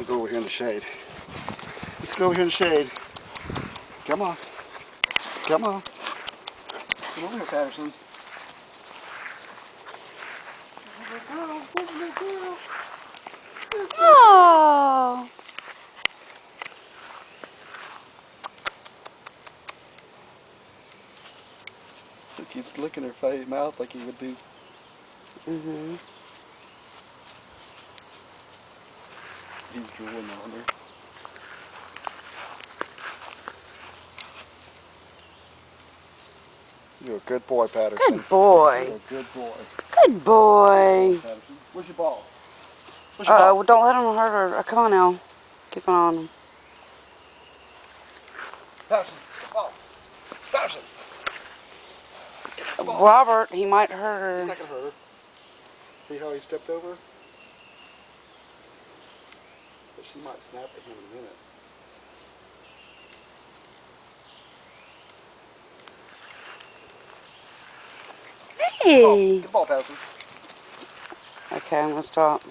We'll go over here in the shade. Let's go over here in the shade. Come on. Come on. Come over here, Patterson. Oh. He's licking her face, mouth like he would do. Mm-hmm. He's drooling on her. You're a good boy, Patterson. Good boy. You're a good boy. Good boy. Patterson. Where's your ball? Where's your ball? Well, don't let him hurt her. Come on now. Keep on him. Patterson, ball. Patterson. Ball. Robert, he might hurt her. He's not gonna hurt her. See how he stepped over? But she might snap at him in a minute. Hey. Good ball, Patterson. Okay, I'm gonna stop.